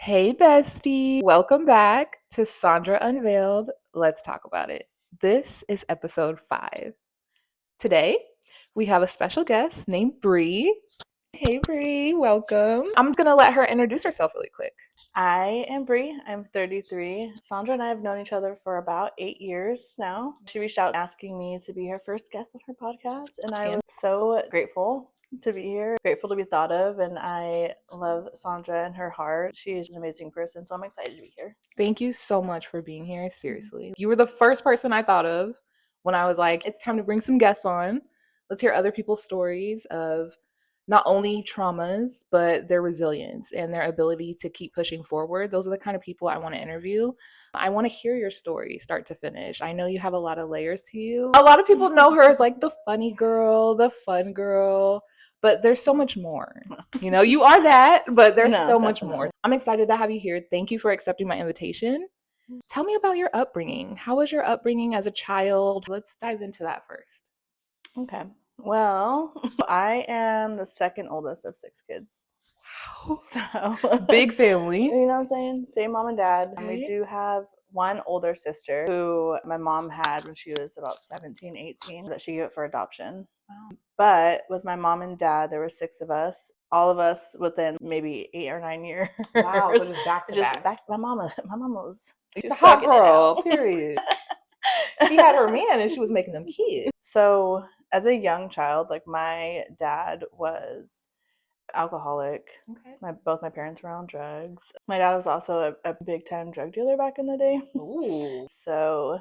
Hey, bestie. Welcome back to Sandra Unveiled. Let's talk about it. This is episode 5. Today, we have a special guest named Bree. Hey, Bree. Welcome. I'm going to let her introduce herself really quick. I am Bree. I'm 33. Sandra and I have known each other for about 8 years now. She reached out asking me to be her first guest on her podcast, and I was so grateful to be here, grateful to be thought of, and I love Sandra and her heart. She is an amazing person, so I'm excited to be here. Thank you so much for being here. Seriously. You were the first person I thought of when I was like, it's time to bring some guests on. Let's hear other people's stories of not only traumas, but their resilience and their ability to keep pushing forward. Those are the kind of people I want to interview. I want to hear your story start to finish. I know you have a lot of layers to you. A lot of people know her as like the funny girl, the fun girl, but there's so much more. You know, you are that, but there's so much more. I'm excited to have you here. Thank you for accepting my invitation. Tell me about your upbringing. How was your upbringing as a child? Let's dive into that first. Okay. Well, I am the second oldest of 6 kids. Wow. So big family. You know what I'm saying? Same mom and dad. Okay. We do have one older sister who my mom had when she was about 17, 18 that she gave for adoption. Wow. But with my mom and dad, there were 6 of us, all of us within maybe 8 or 9 years. Wow, so just back to back. My mama was the hot girl, period. She had her man and she was making them kids. So as a young child, like my dad was alcoholic. Okay. Both my parents were on drugs. My dad was also a big time drug dealer back in the day. Ooh. So,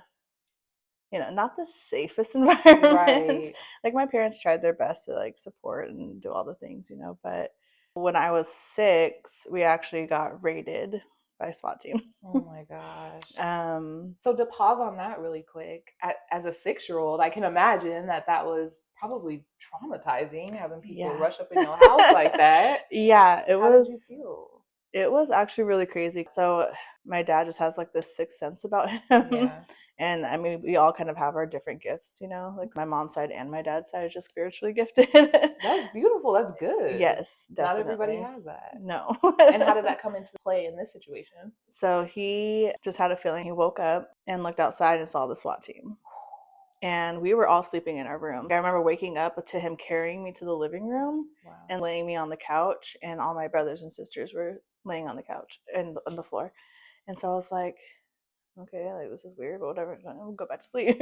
not the safest environment. Right. Like my parents tried their best to like support and do all the things, but when I was 6, we actually got raided by a SWAT team. Oh my gosh. So to pause on that really quick, as a 6-year-old, I can imagine that was probably traumatizing, having people rush up in your house like that. Yeah, How did you feel? It was actually really crazy. So my dad just has like this sixth sense about him. Yeah. And I mean, we all kind of have our different gifts, like my mom's side and my dad's side are just spiritually gifted. That's beautiful. That's good. Yes, definitely. Not everybody has that. No. And how did that come into play in this situation? So he just had a feeling. He woke up and looked outside and saw the SWAT team. And we were all sleeping in our room. I remember waking up to him carrying me to the living room. Wow. And laying me on the couch, and all my brothers and sisters were laying on the couch and on the floor. And so I was like, okay, like this is weird, but whatever, I'll go back to sleep.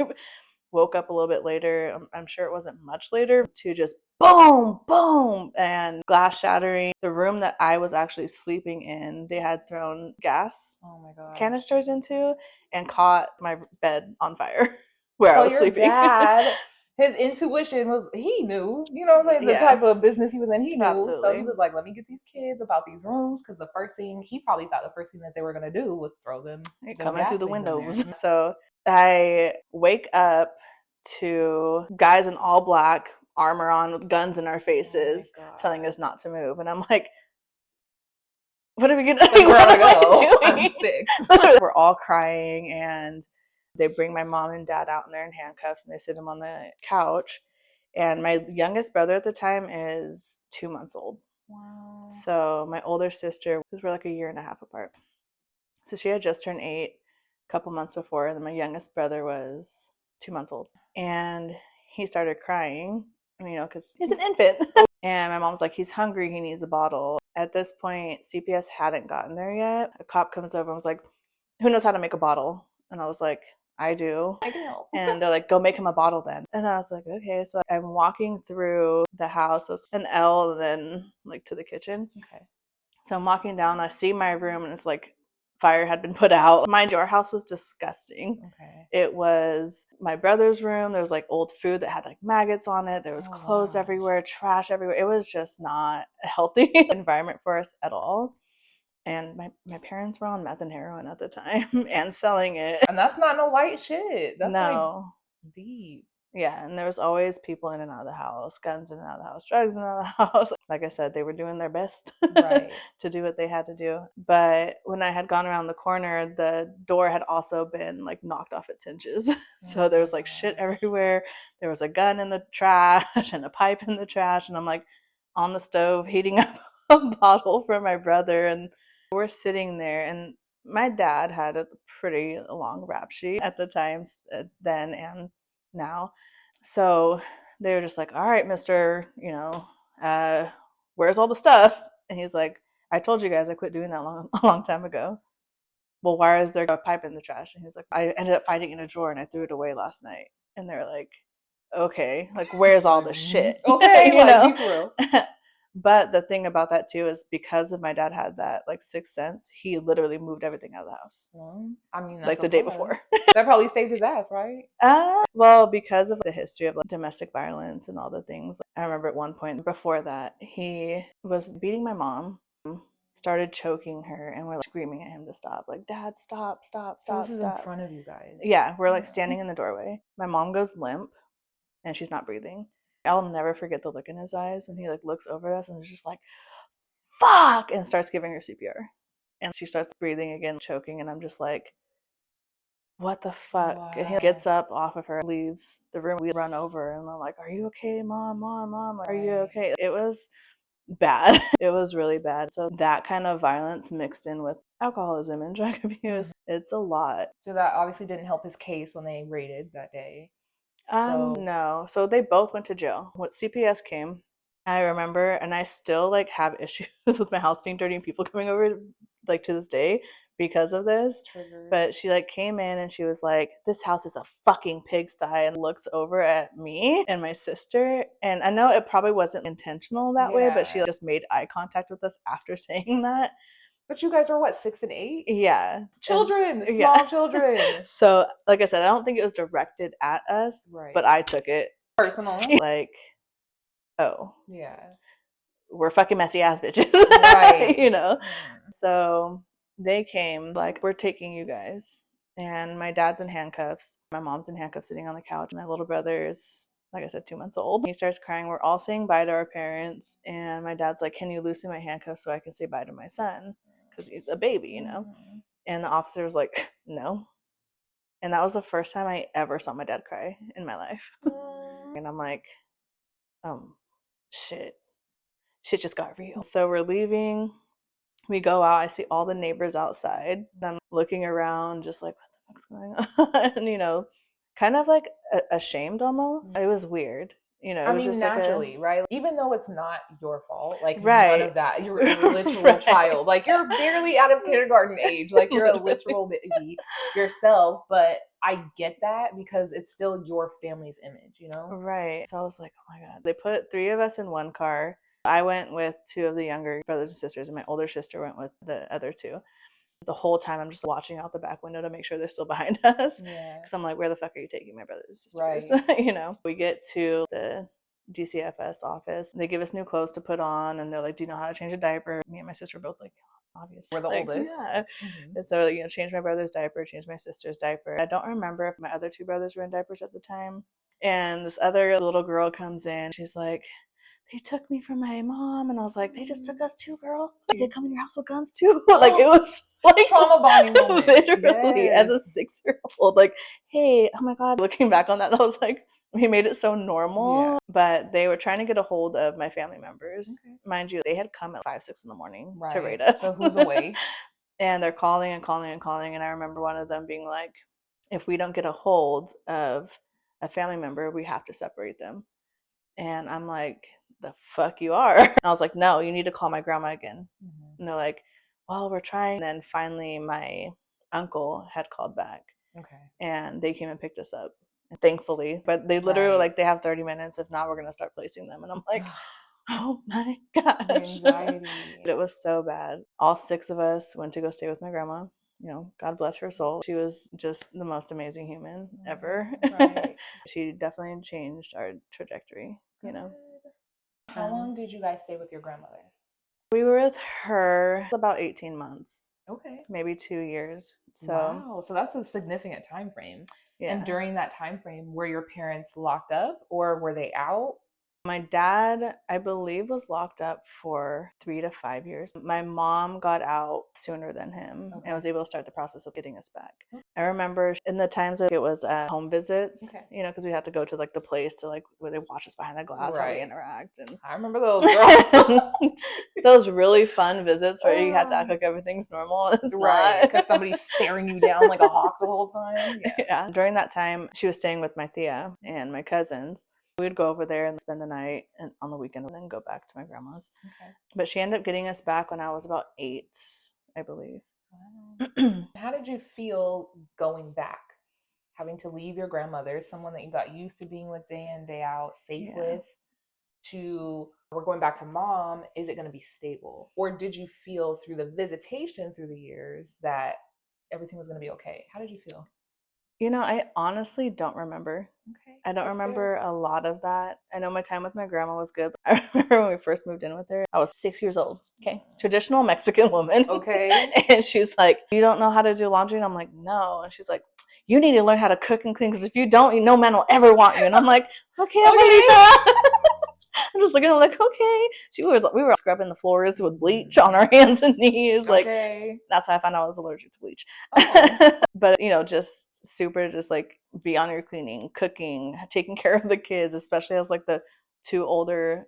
Woke up a little bit later, I'm sure it wasn't much later, to just boom, boom, and glass shattering. The room that I was actually sleeping in, they had thrown gas canisters into and caught my bed on fire where I was sleeping. Dad, his intuition was, he knew, what I'm saying, the type of business he was in, he knew. Absolutely. So he was like, let me get these kids about these rooms, because he probably thought the first thing that they were going to do was throw them coming through the windows. So I wake up to guys in all black, armor on, with guns in our faces, telling us not to move. And I'm like, what are we going to do? What am I doing? I'm 6. We're all crying, and they bring my mom and dad out in there in handcuffs, and they sit them on the couch. And my youngest brother at the time is 2 months old. Wow. So my older sister, because we're like a year and a half apart. So she had just turned 8 a couple months before, and then my youngest brother was 2 months old. And he started crying, because he's an infant. And my mom's like, he's hungry, he needs a bottle. At this point, CPS hadn't gotten there yet. A cop comes over and was like, who knows how to make a bottle? And I was like, I do. I can help. And they're like, go make him a bottle then. And I was like, okay. So I'm walking through the house. So it's an L and then like to the kitchen. Okay. So I'm walking down, I see my room, and it's like fire had been put out. Mind you, our house was disgusting. Okay. It was my brother's room. There was like old food that had like maggots on it. There was clothes everywhere, trash everywhere. It was just not a healthy environment for us at all. And my parents were on meth and heroin at the time and selling it. And that's not no light shit. That's like deep. Yeah, and there was always people in and out of the house, guns in and out of the house, drugs in and out of the house. Like I said, they were doing their best to do what they had to do. But when I had gone around the corner, the door had also been like knocked off its hinges. So there was like shit everywhere. There was a gun in the trash and a pipe in the trash. And I'm like on the stove heating up a bottle for my brother. And We're sitting there, and my dad had a pretty long rap sheet at the time, then and now. So they were just like, all right, mister, where's all the stuff? And he's like, I told you guys I quit doing that a long time ago. Well, why is there a pipe in the trash? And he's like, I ended up finding it in a drawer and I threw it away last night. And they're like, okay, like, where's all the shit? Okay, be for real. But the thing about that too is because of my dad had that like sixth sense, he literally moved everything out of the house. Well, I mean, that's like the day before. That probably saved his ass, right? Well, because of the history of like domestic violence and all the things. I remember at one point before that, he was beating my mom, started choking her, and we're like screaming at him to stop. Like, Dad, stop, stop, stop. So this is stop. in front of you guys. Yeah, we're like standing in the doorway. My mom goes limp and she's not breathing. I'll never forget the look in his eyes when he like looks over at us and is just like, fuck, and starts giving her CPR. And she starts breathing again, choking, and I'm just like, what the fuck? Wow. And he gets up off of her, leaves the room. We run over and I'm like, are you okay, mom? Mom, are you okay? It was bad. It was really bad. So that kind of violence mixed in with alcoholism and drug abuse, it's a lot. So that obviously didn't help his case when they raided that day. No. So they both went to jail. When CPS came, I remember, and I still like have issues with my house being dirty and people coming over like to this day because of this. Triggers. But she like came in and she was like, this house is a fucking pigsty, and looks over at me and my sister. And I know it probably wasn't intentional that way, but she just made eye contact with us after saying that. But you guys were what, 6 and 8? Yeah. Children, small children. So, like I said, I don't think it was directed at us, but I took it personally. Like, oh. Yeah. We're fucking messy ass bitches. Right. So they came, like, we're taking you guys. And my dad's in handcuffs. My mom's in handcuffs sitting on the couch. My little brother is, like I said, 2 months old. He starts crying. We're all saying bye to our parents. And my dad's like, can you loosen my handcuffs so I can say bye to my son? Because he's a baby, And the officer was like, no. And that was the first time I ever saw my dad cry in my life. And I'm like, shit just got real. So we're leaving. We go out. I see all the neighbors outside. And I'm looking around just like, what the fuck's going on? Kind of like ashamed almost. It was weird. It was just naturally, right? Even though it's not your fault, like none of that. You're a literal child. Like you're barely out of kindergarten age. Like you're a literal baby yourself. But I get that because it's still your family's image, Right. So I was like, oh my God. They put 3 of us in one car. I went with 2 of the younger brothers and sisters, and my older sister went with the other 2. The whole time I'm just watching out the back window to make sure they're still behind us. Yeah. Because I'm like, where the fuck are you taking my brothers and sisters? Right. We get to the DCFS office. They give us new clothes to put on, and they're like, do you know how to change a diaper? Me and my sister both like, obviously. We're the oldest. Yeah. And so, change my brother's diaper, change my sister's diaper. I don't remember if my other 2 brothers were in diapers at the time. And this other little girl comes in. She's like, they took me from my mom. And I was like, they just took us too, girl. They come in your house with guns too. Like, it was like trauma bonding moment. Literally, as a 6-year-old, like, hey, oh my God. Looking back on that, I was like, we made it so normal. Yeah. But they were trying to get a hold of my family members. Okay. Mind you, they had come at 5, 6 in the morning to raid us. So who's awake? And they're calling and calling and calling. And I remember one of them being like, if we don't get a hold of a family member, we have to separate them. And I'm like, the fuck you are? And I was like, no, you need to call my grandma again. And they're like, well, we're trying. And then finally my uncle had called back. Okay. And they came and picked us up, thankfully. But they literally like, they have 30 minutes. If not, we're going to start placing them. And I'm like, oh my gosh. The anxiety. It was so bad. All 6 of us went to go stay with my grandma. God bless her soul. She was just the most amazing human ever. Right. She definitely changed our trajectory, How long did you guys stay with your grandmother? We were with her about 18 months. Okay. Maybe 2 years. So wow. So that's a significant time frame. Yeah. And during that time frame, were your parents locked up or were they out? My dad, I believe, was locked up for 3 to 5 years. My mom got out sooner than him and was able to start the process of getting us back. I remember in the times that it was home visits, you know, because we had to go to like the place to like where they watch us behind the glass, how we interact. And I remember those, girl. Those really fun visits where you have to act like everything's normal. It's not. Because somebody's staring you down like a hawk the whole time. Yeah. During that time, she was staying with my tia and my cousins. We'd go over there and spend the night and on the weekend and then go back to my grandma's. But she ended up getting us back when I was about 8, I believe. Wow. How did you feel going back? Having to leave your grandmother, someone that you got used to being with day in, day out, safe with, to we're going back to mom, is it going to be stable? Or did you feel through the visitation through the years that everything was going to be okay? How did you feel? You know, I honestly don't remember. I don't remember a lot of that. I know my time with my grandma was good. I remember when we first moved in with her, I was 6 years old. Traditional Mexican woman. And she's like, you don't know how to do laundry? And I'm like, no. And she's like, you need to learn how to cook and clean, because if you don't, no man will ever want you. And I'm like, okay, Abuelita. I'm just looking at her like, okay. We were scrubbing the floors with bleach on our hands and knees. Like, that's how I found out I was allergic to bleach. But, you know, just super, just like be on your cleaning, cooking, taking care of the kids, especially as like the 2 older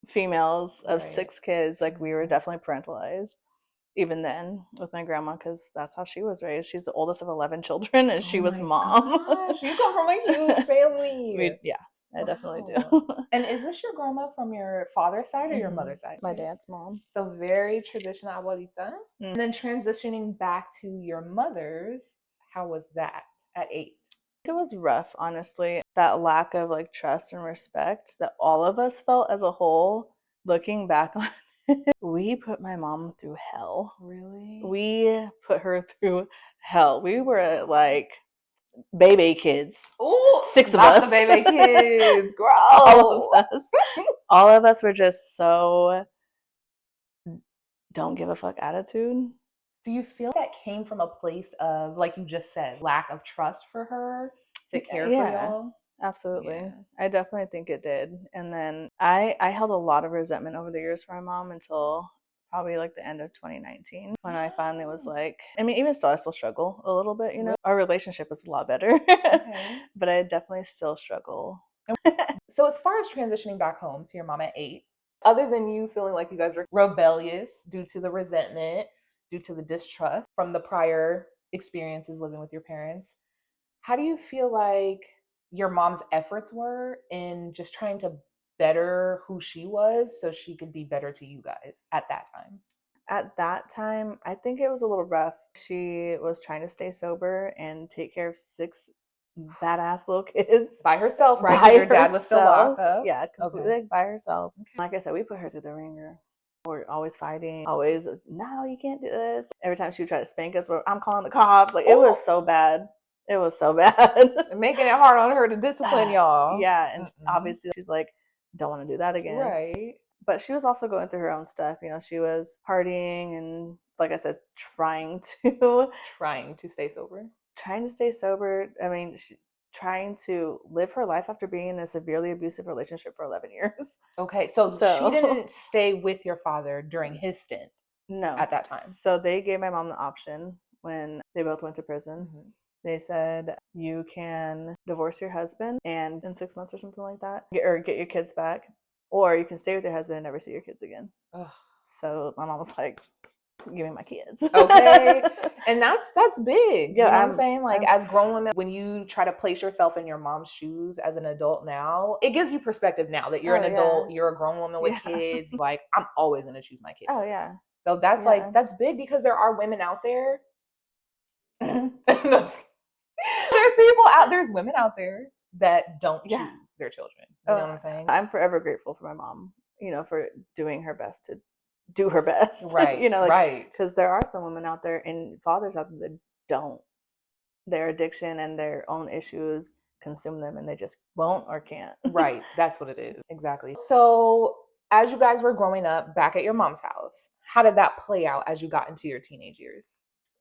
females of 6 kids. Like, we were definitely parentalized even then with my grandma, because that's how she was raised. She's the oldest of 11 children, and she was mom. Gosh, you come from a huge family. I definitely do. And is this your grandma from your father's side or your mother's side? My dad's mom. So very traditional abuelita. And then transitioning back to your mother's, how was that at 8? It was rough, honestly. That lack of like trust and respect that all of us felt as a whole, looking back on it, we put my mom through hell. Really? We put her through hell. We were like baby kids. Ooh, 6 of us. The baby kids, girl. All of us were just so don't give a fuck attitude. Do you feel that came from a place of, like you just said, lack of trust for her to care for y'all? Absolutely. I definitely think it did. And then I held a lot of resentment over the years for my mom until probably like the end of 2019, when I finally was like, I mean, even still, I still struggle a little bit, you know. Our relationship is a lot better, but I definitely still struggle. So as far as transitioning back home to your mom at 8, other than you feeling like you guys were rebellious due to the resentment, due to the distrust from the prior experiences living with your parents, how do you feel like your mom's efforts were in just trying to better who she was so she could be better to you guys at that time? At that time, I think it was a little rough. She was trying to stay sober and take care of 6 badass little kids by herself, right? Because your dad was still locked up. Yeah, completely by herself. Like I said, we put her through the ringer. We're always fighting, always, no, you can't do this. Every time she would try to spank us, I'm calling the cops. Like, it was so bad. It was so bad. Making it hard on her to discipline y'all. Yeah, and obviously she's like, don't want to do that again. Right. But she was also going through her own stuff. You know, she was partying and, like I said, trying to stay sober. Trying to stay sober. I mean, trying to live her life after being in a severely abusive relationship for 11 years. Okay, so she didn't stay with your father during his stint. No. At that time. So they gave my mom the option when they both went to prison. They said, you can divorce your husband and in 6 months or something like that, or get your kids back, or you can stay with your husband and never see your kids again. Ugh. So my mom was like, give me my kids. Okay. And that's big. Yeah, you know what I'm saying? Like, as grown women, when you try to place yourself in your mom's shoes as an adult now, it gives you perspective now that you're an adult, you're a grown woman with kids. Like, I'm always going to choose my kids. Oh, yeah. So that's like, that's big, because there are women out there. There's women out there that don't choose their children. You know what I'm saying? I'm forever grateful for my mom, you know, for doing her best to do her best. Right. You know, like, because there are some women out there and fathers out there that don't. Their addiction and their own issues consume them and they just won't or can't. Right. That's what it is. Exactly. So as you guys were growing up back at your mom's house, how did that play out as you got into your teenage years?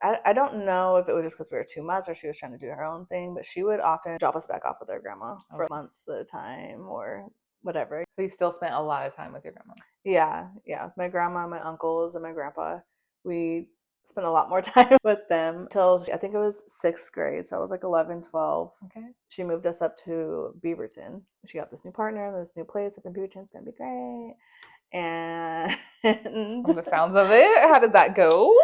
I don't know if it was just because we were too much or she was trying to do her own thing, but she would often drop us back off with our grandma for months at a time, or whatever. So you still spent a lot of time with your grandma. Yeah. My grandma, my uncles, and my grandpa. We spent a lot more time with them until I think it was 6th grade. So I was like 11, 12. Okay. She moved us up to Beaverton. She got this new partner, this new place up in Beaverton. It's going to be great. And from the sounds of it, how did that go?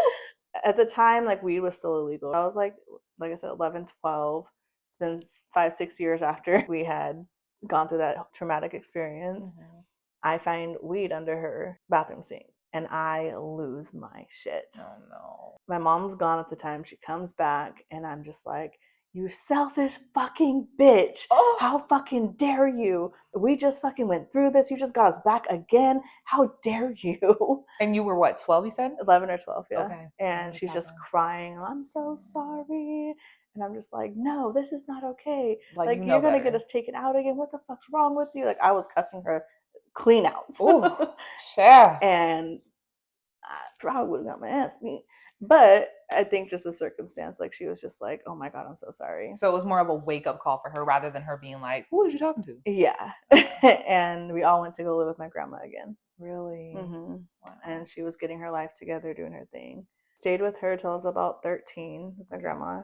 At the time, like, weed was still illegal. I was like I said, 11, 12. It's been 5, 6 years after we had gone through that traumatic experience. Mm-hmm. I find weed under her bathroom sink and I lose my shit. Oh no. My mom's gone at the time. She comes back and I'm just like, you selfish fucking bitch. Oh. How fucking dare you? We just fucking went through this. You just got us back again. How dare you? And you were what, 12 you said? 11 or 12, yeah. Okay. And she's just crying. I'm so sorry. And I'm just like, no, this is not okay. Like you're going to get us taken out again. What the fuck's wrong with you? Like, I was cussing her clean out. Ooh, sure. And I probably would have got my ass beat. But I think just a circumstance, like, she was just like, oh my God, I'm so sorry. So it was more of a wake-up call for her rather than her being like, who was you talking to? Yeah. And we all went to go live with my grandma again. Really? Mm-hmm. Wow. And she was getting her life together, doing her thing. Stayed with her till I was about 13 with my grandma.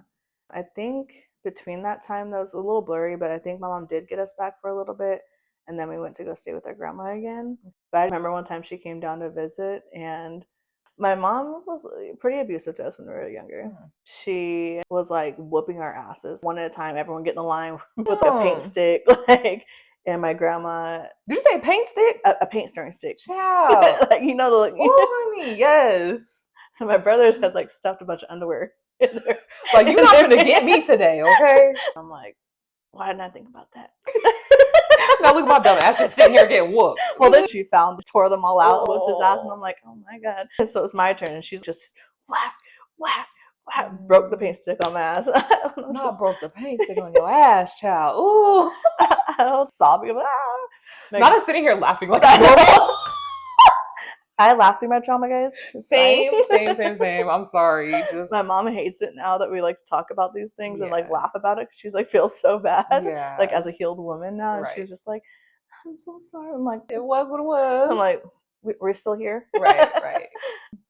I think between that time, that was a little blurry, but I think my mom did get us back for a little bit. And then we went to go stay with our grandma again. But I remember one time she came down to visit, and my mom was pretty abusive to us when we were younger. She was like whooping our asses one at a time, everyone getting in line with a paint stick, like. And my grandma. Did you say paint stick? A paint stirring stick. Child. Like, you know the. Like, oh, honey, yes. So my brothers had like stuffed a bunch of underwear in there. Like, you're not gonna get me today, okay? I'm like, why didn't I think about that? Now look at my dumb ass just sitting here getting whooped. Well, then she tore them all out, whooped his ass, and I'm like, oh my God. And so it's my turn, and she's just whack, whack, whack, broke the paint stick on my ass. Broke the paint stick on your ass, child. Ooh. I was sobbing. Like, not us sitting here laughing like normal. I laughed through my trauma, guys. Same. I'm sorry. Just... My mom hates it now that we like talk about these things and like laugh about it. She's like feels so bad, like as a healed woman now, and she was just like, "I'm so sorry." I'm like, "It was what it was." I'm like, "We're still here." Right.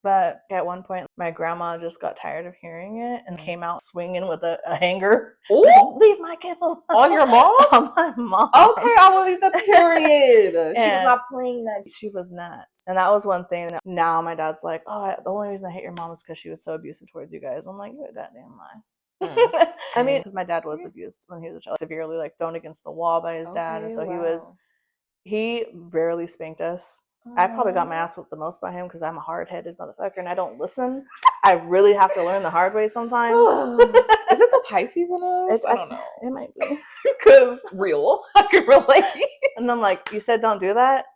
But at one point, my grandma just got tired of hearing it and came out swinging with a hanger. Like, leave my kids alone. On your mom? On my mom. Okay, I will leave the period. She was not playing that. She was not. And that was one thing. Now my dad's like, oh, the only reason I hate your mom is because she was so abusive towards you guys. I'm like, you're a goddamn lie. I mean, because my dad was abused when he was a child, severely like thrown against the wall by his dad. And so he rarely spanked us. I probably got my ass whooped the most by him because I'm a hard-headed motherfucker and I don't listen. I really have to learn the hard way sometimes. Is it the Pisces in us? I don't know. It might be. Because real. I can relate. And I'm like, you said don't do that?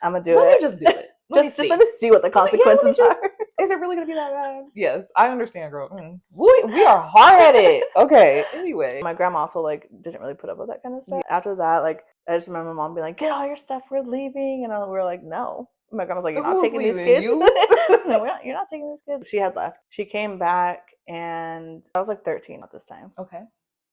I'm going to do it. Let me just do it. Just let me see what the consequences are. Is it really going to be that bad? Yes, I understand, girl. We are hard at it. Okay, anyway. My grandma also, like, didn't really put up with that kind of stuff. After that, like, I just remember my mom being like, get all your stuff, we're leaving. And we were like, no. My grandma's like, you're not taking these kids. No, you're not taking these kids. She had left. She came back, and I was like 13 at this time. Okay.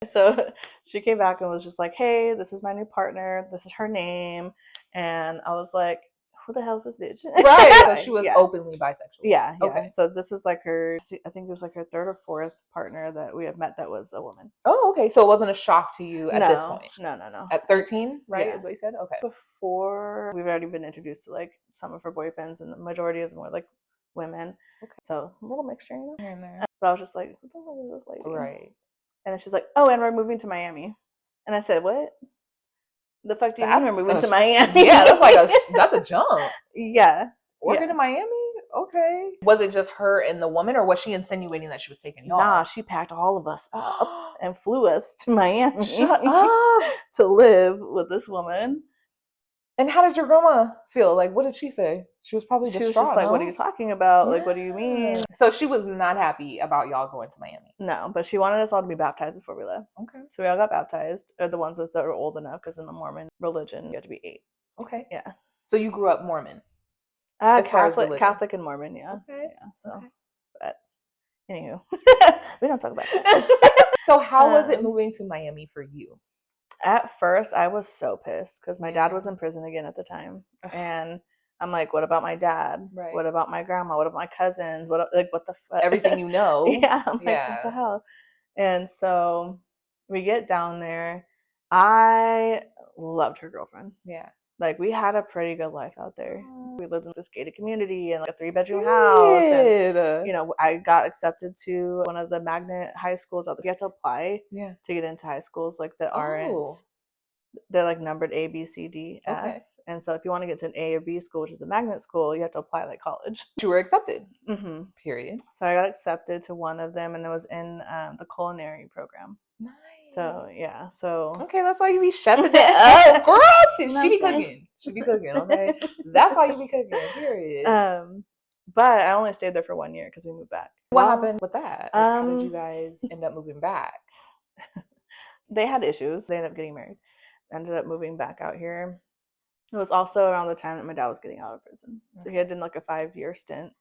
So she came back and was just like, hey, this is my new partner. This is her name. And I was like, who the hell is this bitch? Right. So she was openly bisexual. Yeah. Okay. So this was like I think it was like her 3rd or 4th partner that we had met that was a woman. Oh, okay. So it wasn't a shock to you at this point? No. At 13, right? Is what you said? Okay. Before, we've already been introduced to like some of her boyfriends, and the majority of them were like women. Okay. So a little mixture, you know? But I was just like, what the fuck is this lady? Right. And then she's like, oh, and we're moving to Miami. And I said, what? The fuck do you mean we're moving to Miami? Yeah, that's a jump. Yeah. Working to Miami? Okay. Was it just her and the woman, or was she insinuating that she was taking y'all? Nah, she packed all of us up and flew us to Miami. Shut up. To live with this woman. And how did your grandma feel? Like, what did she say? She was probably distraught. She was just like, what are you talking about? Like, what do you mean? So she was not happy about y'all going to Miami. No, but she wanted us all to be baptized before we left. Okay. So we all got baptized, or the ones that were old enough, because in the Mormon religion, you have to be 8. Okay. Yeah. So you grew up Mormon? Catholic and Mormon, yeah. Okay. Yeah, so, but anywho, we don't talk about that. So how was it moving to Miami for you? At first, I was so pissed because my dad was in prison again at the time. And I'm like, what about my dad? Right. What about my grandma? What about my cousins? What the fuck? Everything you know. Yeah, I'm like, what the hell? And so we get down there. I loved her girlfriend. Yeah. Like, we had a pretty good life out there. We lived in this gated community and like a 3-bedroom house. And, you know, I got accepted to one of the magnet high schools out there. You have to apply to get into high schools like that aren't, they're like numbered A, B, C, D, F. Okay. And so if you want to get to an A or B school, which is a magnet school, you have to apply like college. You were accepted. Mm-hmm. Period. So I got accepted to one of them, and it was in the culinary program. Nice. So yeah, so okay, that's why you be chefing it up, girl. She be cooking. She be cooking. Okay, that's why you be cooking. Period. But I only stayed there for 1 year because we moved back. What happened with that? Like, how did you guys end up moving back? They had issues. They ended up getting married. Ended up moving back out here. It was also around the time that my dad was getting out of prison. So he had done like a 5-year stint.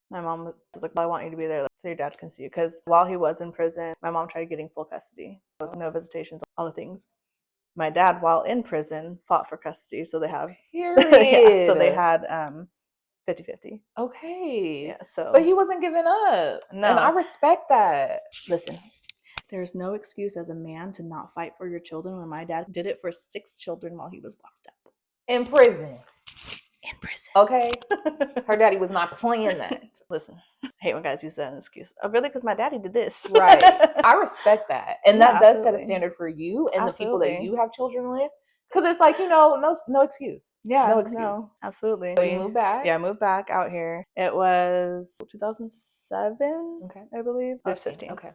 My mom was like, well, I want you to be there so your dad can see you. Because while he was in prison, my mom tried getting full custody with no visitations, all the things. My dad, while in prison, fought for custody. So they have, Period. so they had 50-50. Okay. Yeah, so. But he wasn't giving up. No. And I respect that. Listen, there's no excuse as a man to not fight for your children when my dad did it for 6 children while he was locked up. In prison. In prison. Okay. Her daddy was not playing that. Listen, I hate when guys use that as an excuse. Oh, really? Because my daddy did this. Right. I respect that. And that does set a absolutely. standard for you and Absolutely. the people that you have children with. Because it's like, you know, no excuse. Yeah. No excuse. No, absolutely. So you moved back? Yeah, I moved back out here. It was 2007, I believe. I was 15. Okay.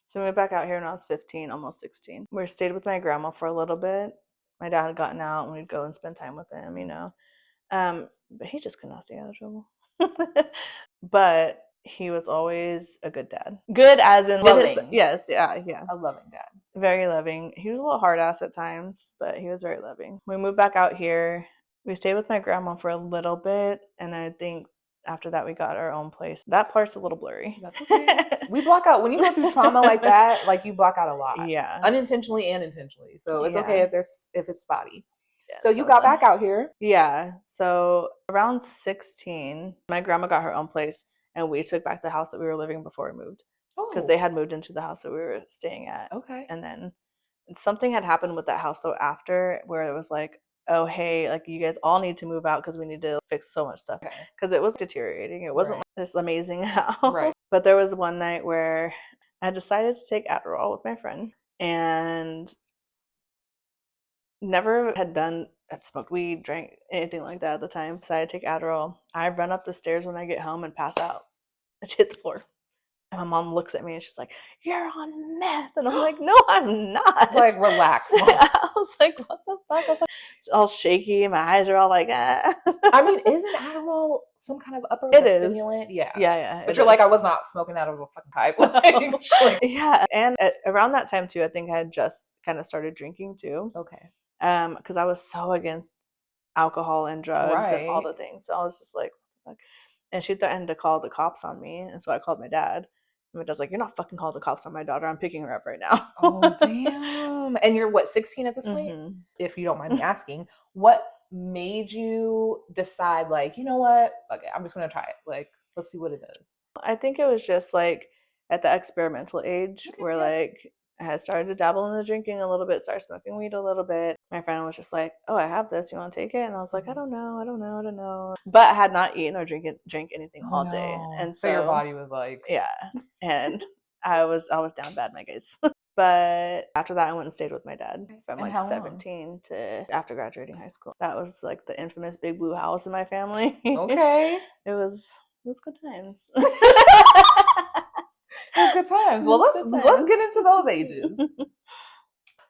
So I moved back out here when I was 15, almost 16. We stayed with my grandma for a little bit. My dad had gotten out and we'd go and spend time with him, you know. But he just could not stay out of trouble. But he was always a good dad. Good as in loving. Yes, yeah. A loving dad. Very loving. He was a little hard ass at times, but he was very loving. We moved back out here. We stayed with my grandma for a little bit, and I think after that we got our own place. That part's a little blurry. That's okay. We block out when you go through trauma like that, like you block out a lot. Yeah. Unintentionally and intentionally. So it's okay if it's spotty. Yeah, so you got back out here. Yeah. So around 16, my grandma got her own place, and we took back the house that we were living before we moved. Because they had moved into the house that we were staying at. Okay. And then something had happened with that house though after, where it was like, oh, hey, like you guys all need to move out because we need to fix so much stuff. Because it was deteriorating. It wasn't like this amazing house. Right. But there was one night where I decided to take Adderall with my friend, and never had smoked weed, drank anything like that at the time. Decided to take Adderall. I run up the stairs when I get home and pass out. I hit the floor. And my mom looks at me and she's like, "You're on meth." And I'm like, "No, I'm not." Like, relax, Mom. I was like, "What the fuck?" I was like, all shaky. My eyes are all like, ah. I mean, isn't Adderall some kind of upper stimulant? Yeah. Yeah. But you're like, I was not smoking out of a fucking pipe. Like, yeah. And around that time too, I think I had just kind of started drinking too. Okay. Because I was so against alcohol and drugs and all the things. So I was just like, what the fuck? And she threatened to call the cops on me. And so I called my dad. And my dad's like, "You're not fucking calling the cops on my daughter. I'm picking her up right now." Oh, damn. And you're what, 16 at this point? Mm-hmm. If you don't mind me asking, what made you decide, like, you know what? Okay, I'm just going to try it. Like, let's see what it does. I think it was just like at the experimental age where like I had started to dabble in the drinking a little bit, started smoking weed a little bit. My friend was just like, "Oh, I have this. You want to take it?" And I was like, I don't know. But I had not eaten or drank anything all day. And so your body was like, yeah. And I was down bad, my guys. But after that, I went and stayed with my dad from like 17 to after graduating high school. That was like the infamous big blue house in my family. Okay. It was good times. Good times. Well, let's get into those ages.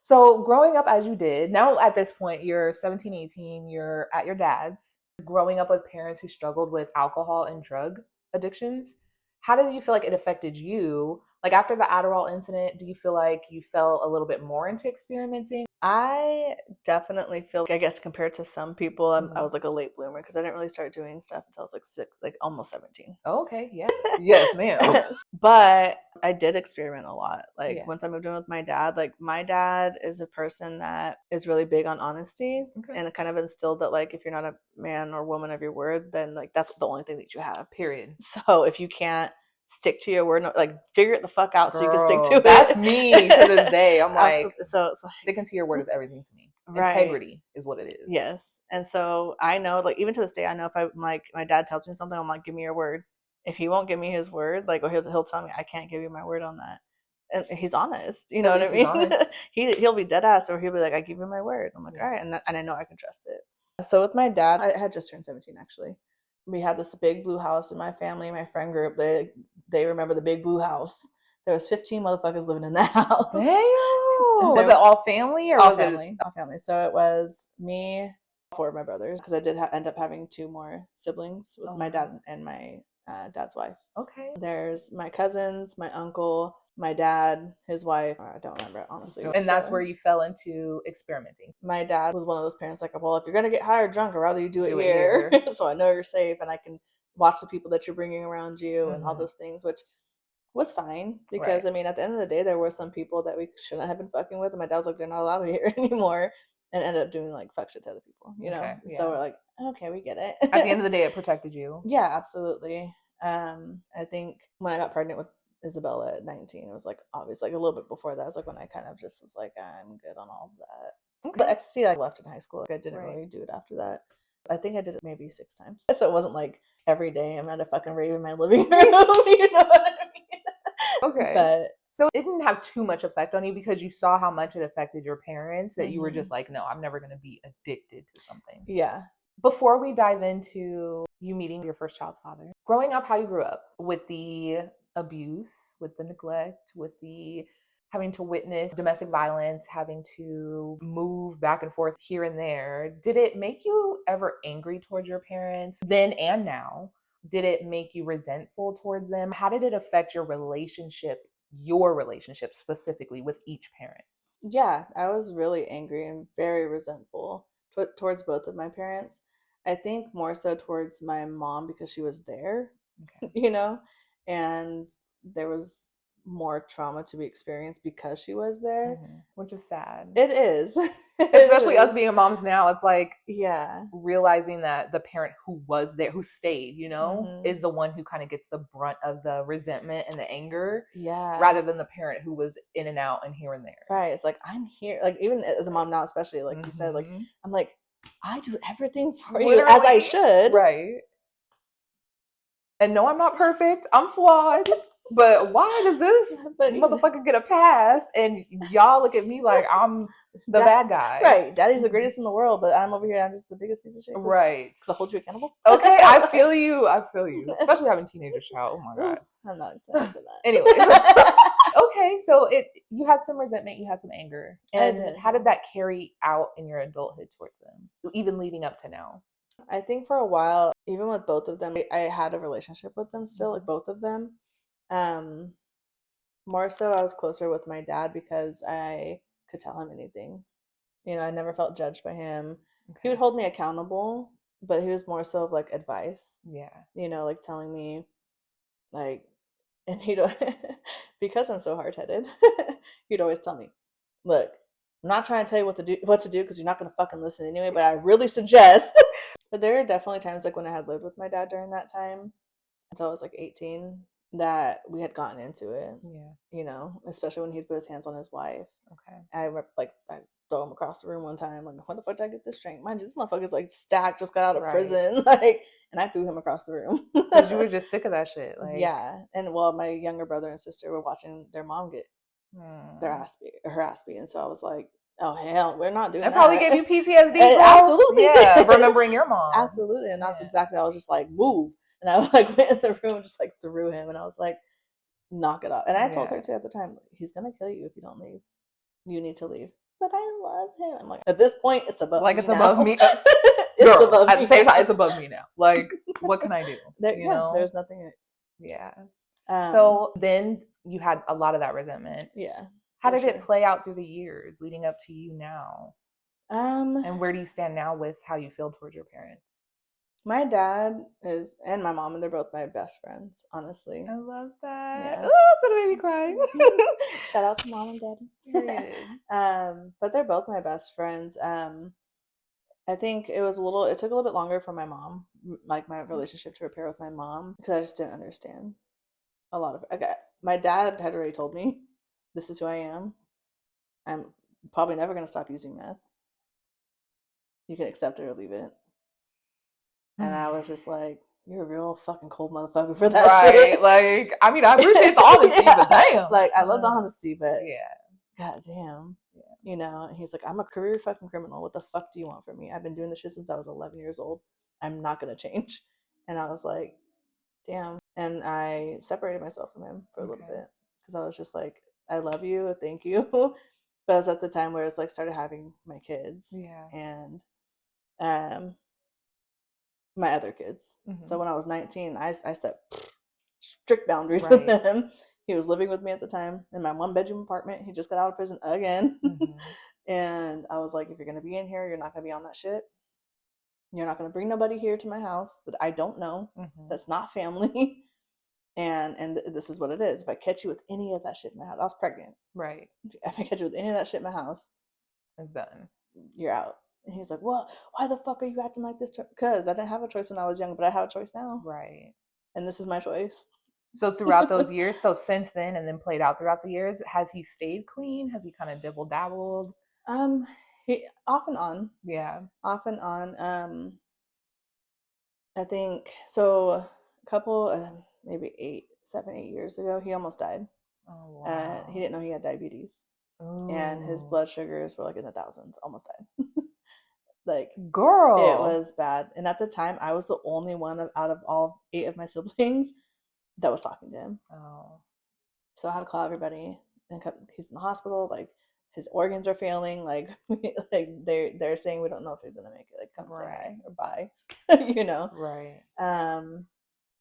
So growing up as you did, now at this point, you're 17, 18, you're at your dad's, growing up with parents who struggled with alcohol and drug addictions. How did you feel like it affected you? Like after the Adderall incident, do you feel like you fell a little bit more into experimenting? I definitely feel like, I guess compared to some people, I was like a late bloomer because I didn't really start doing stuff until I was like almost 17. Oh, okay. Yeah. Yes, ma'am. But I did experiment a lot. Like once I moved in with my dad is a person that is really big on honesty, and it kind of instilled that like if you're not a man or woman of your word, then like that's the only thing that you have. Period. So if you can't stick to your word, like figure it the fuck out. Girl, so you can stick to it. That's me to this day. I'm like, so sticking to your word is everything to me. Right. Integrity is what it is. Yes. And so I know, like, even to this day, I know if I'm like, my dad tells me something, I'm like, give me your word. If he won't give me his word, like, or he'll tell me I can't give you my word on that, and he's honest, you know what I mean? He'll be dead ass, or he'll be like, I give you my word. I'm like, all right, and I know I can trust it. So with my dad, I had just turned 17 actually. We had this big blue house in my family, my friend group. They remember the big blue house. There was 15 motherfuckers living in that house. Damn. Was it all family or all was family? It all family? So it was me, 4 of my brothers, because I did end up having 2 more siblings with my dad and my dad's wife. Okay. There's my cousins, my uncle, my dad, his wife. I don't remember it, honestly. And that's where you fell into experimenting. My dad was one of those parents like, well, if you're going to get high or drunk, I'd rather you do it here. So I know you're safe and I can watch the people that you're bringing around you and all those things, which was fine because, I mean, at the end of the day, there were some people that we shouldn't have been fucking with. And my dad was like, they're not allowed here anymore, and ended up doing like fuck shit to other people, you know? So we're like, okay, we get it. At the end of the day, it protected you. Yeah, absolutely. I think when I got pregnant with Isabella at 19, it was like obviously like a little bit before that. It was like when I kind of just was like, I'm good on all of that. But ecstasy, I left in high school. Like I didn't really do it after that. I think I did it maybe 6 times. So it wasn't like every day I'm at a fucking rave in my living room. You know what I mean? Okay. But so it didn't have too much effect on you because you saw how much it affected your parents that you were just like, no, I'm never going to be addicted to something. Yeah. Before we dive into you meeting your first child's father, growing up, how you grew up with the abuse, with the neglect, with the having to witness domestic violence, having to move back and forth here and there, did it make you ever angry towards your parents then and now? Did it make you resentful towards them? How did it affect your relationship specifically with each parent? Yeah, I was really angry and very resentful towards both of my parents. I think more so towards my mom because she was there, you know, and there was more trauma to be experienced because she was there, which is sad. It is. Especially us being moms now, it's like yeah, realizing that the parent who was there, who stayed, you know, is the one who kind of gets the brunt of the resentment and the anger, rather than the parent who was in and out and here and there. Right. It's like, I'm here, like even as a mom now, especially like you said, like I'm like, I do everything for you as I should. Right. And no, I'm not perfect. I'm flawed. But why does this motherfucker get a pass and y'all look at me like I'm the bad guy? Right. Daddy's the greatest in the world, but I'm over here, I'm just the biggest piece of shit. Right. Because I hold you accountable. Okay, I feel you. Especially having teenagers shout. Oh my God. I'm not excited for that. Anyway. Okay, so you had some resentment, you had some anger. And how did that carry out in your adulthood towards them, even leading up to now? I think for a while, even with both of them, I had a relationship with them still, like both of them. More so I was closer with my dad because I could tell him anything. You know, I never felt judged by him. He would hold me accountable, but he was more so of like advice. Yeah. You know, like telling me like, and he'd because I'm so hard-headed, he'd always tell me, look, I'm not trying to tell you what to do because you're not going to fucking listen anyway, but I really suggest. But there are definitely times like when I had lived with my dad during that time until I was like 18 that we had gotten into it. Yeah. You know, especially when he'd put his hands on his wife. Okay. I remember like I throw him across the room one time, like, what the fuck did I get this drink? Mind you, this motherfucker's like stacked, just got out of prison. Like, and I threw him across the room. Because you were just sick of that shit. Like, yeah. And well, my younger brother and sister were watching their mom get her ass beat. And so I was like, oh hell, we're not doing that. That probably gave you PTSD. Absolutely. Yeah, remembering your mom. Absolutely. And that's exactly, I was just like, move. And I like went in the room and just like threw him. And I was like, knock it off. And I told her too at the time, he's going to kill you if you don't leave. You need to leave. But I love him. I'm like, at this point, it's above me. It's above me. It's above me. At the same time, it's above me now. Like, what can I do? You know? There's nothing. Yeah. So then you had a lot of that resentment. Yeah. How did it play out through the years leading up to you now? And where do you stand now with how you feel towards your parents? My dad and my mom, and they're both my best friends, honestly. I love that. Yeah. made me cry. Shout out to mom and daddy. But they're both my best friends. I think it took a little bit longer for my mom, like my relationship to repair with my mom, because I just didn't understand a lot of it. Okay, my dad had already told me, this is who I am. I'm probably never going to stop using meth. You can accept it or leave it. And I was just like, you're a real fucking cold motherfucker for that shit. Like, I mean, I appreciate the honesty, but damn. Like, I love the honesty, but yeah. God damn. Yeah. You know, and he's like, I'm a career fucking criminal. What the fuck do you want from me? I've been doing this shit since I was 11 years old. I'm not going to change. And I was like, damn. And I separated myself from him for a little bit because I was just like, I love you. Thank you. But I was at the time where it's like started having my kids. Yeah. And my other kids. So when I was 19, I set strict boundaries with him. He was living with me at the time in my 1-bedroom apartment. He just got out of prison again. And I was like, if you're going to be in here, you're not going to be on that shit. You're not going to bring nobody here to my house that I don't know. That's not family. And this is what it is. If I catch you with any of that shit in my house, I was pregnant. Right. If I catch you with any of that shit in my house, it's done. You're out. And he's like, well, why the fuck are you acting like this? Because I didn't have a choice when I was young, but I have a choice now. Right. And this is my choice. So throughout those years, so since then and then played out throughout the years, has he stayed clean? Has he kind of dibble dabbled? He off and on. Yeah. Off and on. I think so a couple maybe 7, 8 years ago, he almost died. Oh wow. He didn't know he had diabetes. Ooh. And his blood sugars were like in the thousands, almost died. Like, girl, it was bad. And at the time, I was the only one out of all 8 of my siblings that was talking to him. Oh. So I had to call everybody, and he's in the hospital. Like, his organs are failing. Like they're saying we don't know if he's gonna make it. Like, come say hi or bye. You know. Right.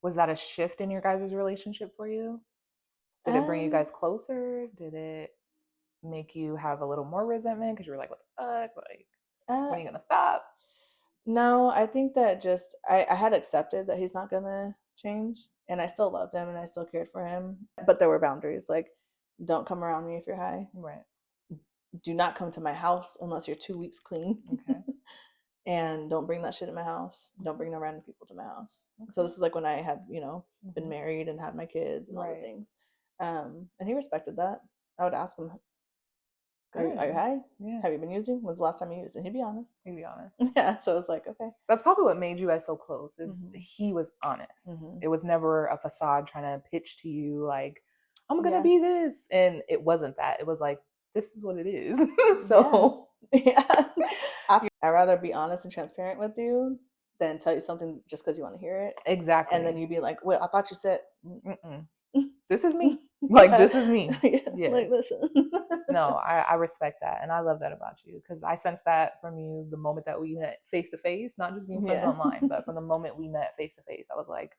Was that a shift in your guys' relationship for you? Did it bring you guys closer? Did it make you have a little more resentment because you were like, what the fuck? Like, when are you gonna stop? No, I think that just I had accepted that he's not gonna change, and I still loved him and I still cared for him, but there were boundaries. Like, don't come around me if you're high. Right. Do not come to my house unless you're 2 weeks clean. Okay. And don't bring that shit in my house. Don't bring no random people to my house. Okay. So this is like when I had, been married and had my kids and all the things. And he respected that. I would ask him, are you high? Yeah. Have you been using? When's the last time you used? And he'd be honest. Yeah. So it was like, okay. That's probably what made you guys so close, is he was honest. It was never a facade trying to pitch to you like, I'm gonna be this. And it wasn't that. It was like, this is what it is. So yeah. I'd rather be honest and transparent with you than tell you something just because you want to hear it. Exactly. And then you'd be like, well, I thought you said this is me. Like, this is me. Yeah. Like, listen. No, I respect that. And I love that about you, because I sensed that from you the moment that we met face to face, not just being friends online, but from the moment we met face to face. I was like,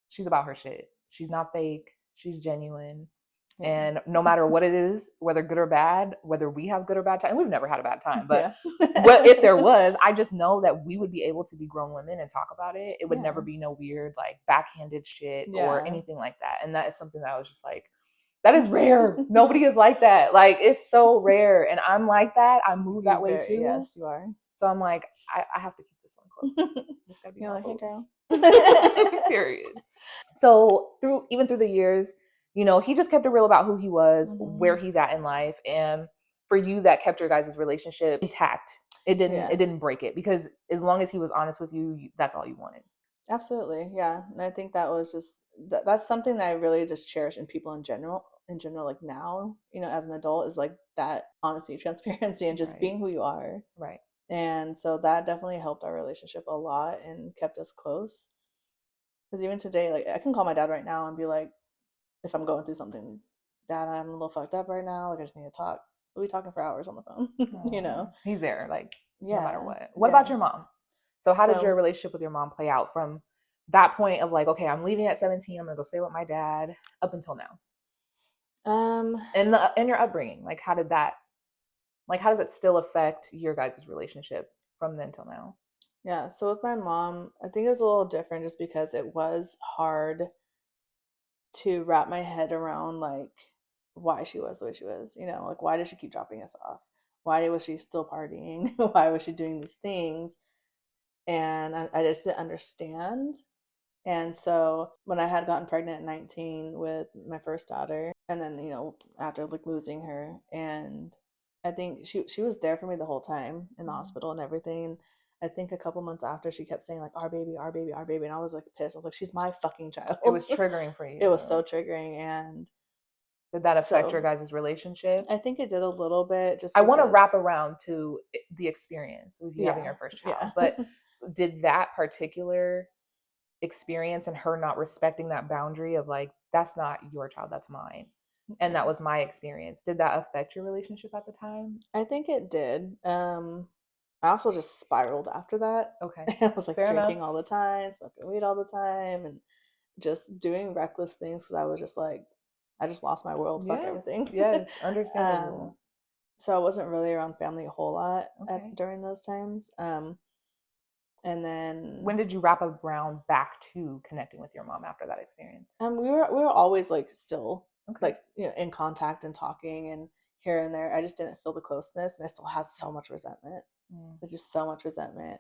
she's about her shit. She's not fake. She's genuine. And no matter what it is, whether good or bad, whether we have good or bad time, we've never had a bad time, but if there was, I just know that we would be able to be grown women and talk about it. It would never be no weird, like, backhanded shit or anything like that. And that is something that I was just like, that is rare. Nobody is like that. Like, it's so rare. And I'm like that. I move that way too. Yes, you are. So I'm like, I have to keep this one close. This gotta be like, hey, girl. Period. So even through the years, he just kept it real about who he was, where he's at in life. And for you, that kept your guys' relationship intact. It didn't break it, because as long as he was honest with you, that's all you wanted. Absolutely. Yeah. And I think that was just, that's something that I really just cherish in people in general, like now, as an adult, is like that honesty, transparency, and just being who you are. Right. And so that definitely helped our relationship a lot and kept us close. Because even today, like, I can call my dad right now and be like, if I'm going through something, Dad, I'm a little fucked up right now. Like, I just need to talk. We'll be talking for hours on the phone. He's there, like, no matter what. What about your mom? So how did your relationship with your mom play out from that point of like, okay, I'm leaving at 17, I'm gonna go stay with my dad, up until now? And your upbringing, like, how does it still affect your guys' relationship from then till now? Yeah, so with my mom, I think it was a little different just because it was hard to wrap my head around like why she was the way she was, you know, like why did she keep dropping us off? Why was she still partying? Why was she doing these things? And I just didn't understand. And so when I had gotten pregnant at 19 with my first daughter, and then, you know, after like losing her, and I think she was there for me the whole time in the hospital and everything. I think a couple months after, she kept saying like our baby, our baby, our baby, and I was like pissed. I was like, she's my fucking child. It was triggering for you. It was so triggering. And did that affect so, your guys' relationship? I think it did a little bit. Just I want to wrap because around to the experience with you having your first child, yeah. but did that particular experience and her not respecting that boundary of like, that's not your child, that's mine, and that was my experience, did that affect your relationship at the time? I think it did. I also just spiraled after that. Okay. I was like Fair drinking enough. all the time, smoking weed all the time, and just doing reckless things because I was just like, I just lost my world. Yes, Fuck everything. yes, understandable. So I wasn't really around family a whole lot Okay. during those times. And then when did you wrap around back to connecting with your mom after that experience? we were always like still Okay. like, you know, in contact and talking and here and there. I just didn't feel the closeness, and I still had so much resentment. Just so much resentment.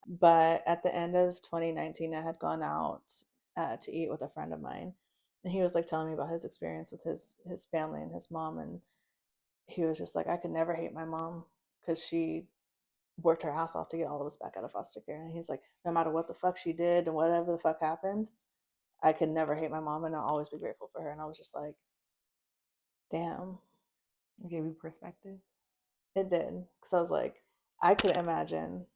But at the end of 2019, I had gone out to eat with a friend of mine, and he was like telling me about his experience with his family and his mom, and he was just like, I could never hate my mom because she worked her ass off to get all of us back out of foster care. And he's like, no matter what the fuck she did and whatever the fuck happened, I could never hate my mom, and I'll always be grateful for her. And I was just like, damn. It gave you perspective. It did, because I was like, I couldn't imagine.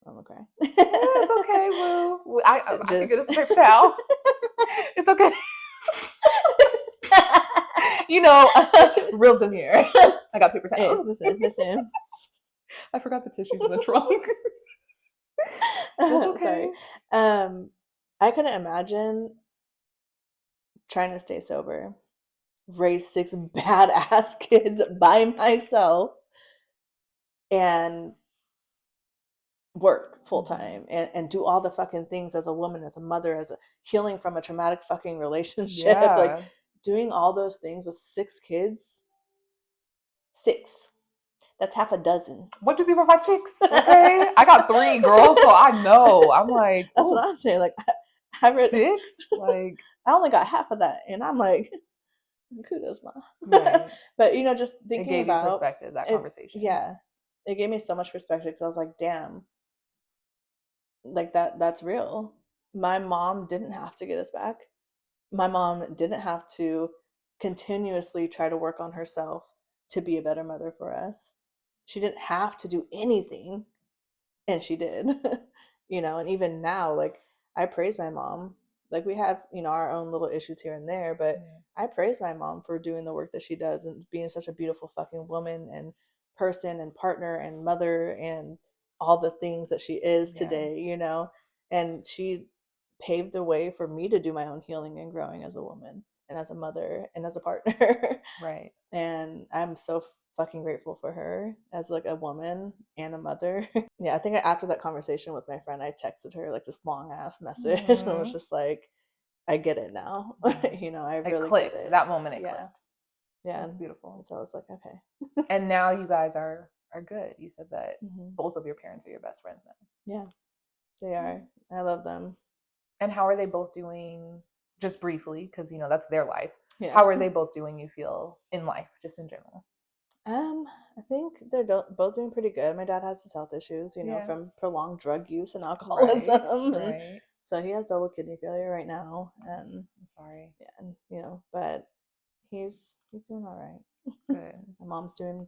I'm okay. It's okay, Woo. I can get a paper towel. It's okay. You know, real demure. I got paper towels. Hey, listen. I forgot the tissues in the trunk. That's okay. Sorry. I couldn't imagine trying to stay sober, raise 6 badass kids by myself, and work full time and do all the fucking things as a woman, as a mother, as a healing from a traumatic fucking relationship. Yeah. Like doing all those things with 6 kids. 6. That's half a dozen. 1, 2, 3, 4, 5, 6. Okay. I got 3, girl, so I know. I'm like, that's what I'm saying. Like I read 6? Like I only got half of that, and I'm like, kudos, ma. Right. But you know, just thinking it gave about you perspective, that conversation. Yeah. It gave me so much perspective because I was like, damn, like that's real. My mom didn't have to get us back. My mom didn't have to continuously try to work on herself to be a better mother for us. She didn't have to do anything, and she did. You know, and even now, like, I praise my mom. Like, we have, you know, our own little issues here and there, but I praise my mom for doing the work that she does and being such a beautiful fucking woman and person and partner and mother and all the things that she is today, you know. And she paved the way for me to do my own healing and growing as a woman and as a mother and as a partner. Right. And I'm so fucking grateful for her as like a woman and a mother. Yeah, I think after that conversation with my friend, I texted her like this long ass message and it was just like, I get it now. You know, I really clicked. Get it. That moment it clicked. Yeah, that's beautiful. So I was like, okay. And now you guys are good. You said that both of your parents are your best friends now. Yeah, they are. I love them. And how are they both doing? Just briefly, because you know that's their life. Yeah. How are they both doing? You feel in life, just in general? I think they're both doing pretty good. My dad has his health issues, you know, from prolonged drug use and alcoholism. Right. So he has double kidney failure right now, and I'm sorry. Yeah, and you know, but he's doing all right. Good. My mom's doing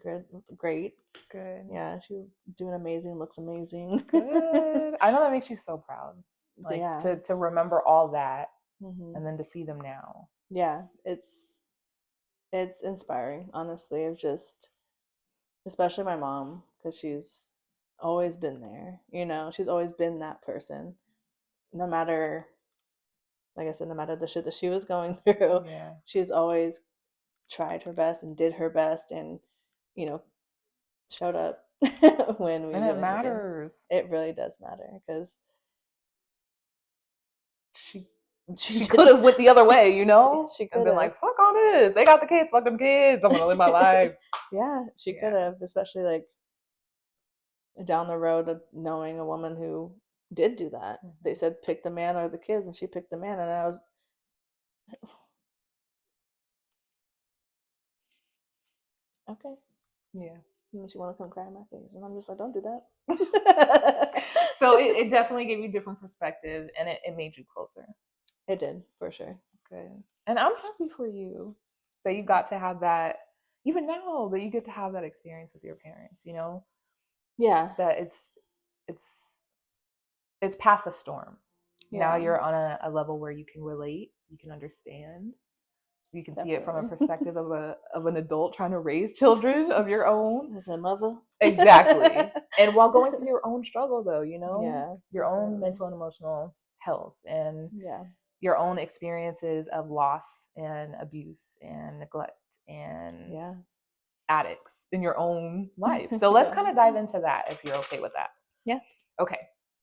great. Good. Yeah, she's doing amazing. Looks amazing. Good. I know that makes you so proud. Like to remember all that, and then to see them now. Yeah, it's inspiring, honestly. Of just, especially my mom, because she's always been there. You know, she's always been that person. No matter, like I said, no matter the shit that she was going through, she's always tried her best and did her best, and you know, showed up when we. And really it matters. It really does matter because She could have went the other way, you know? She could and been have. like, fuck all this. They got the kids, fuck them kids. I'm gonna live my life. Yeah, she could have, especially like down the road of knowing a woman who did do that. They said pick the man or the kids, and she picked the man, and I was okay. Yeah. And she want to come cry in my face, and I'm just like, don't do that. So it definitely gave you different perspective, and it made you closer. It did, for sure. Good. And I'm happy for you that you got to have that, even now, that you get to have that experience with your parents, you know? Yeah. That it's past the storm. Yeah. Now you're on a level where you can relate, you can understand, you can see it from a perspective of an adult trying to raise children of your own. As a mother. Exactly. And while going through your own struggle, though, you know? Yeah. Your own mental and emotional health, and yeah, your own experiences of loss and abuse and neglect and addicts in your own life. So let's kind of dive into that if you're okay with that. Yeah. Okay.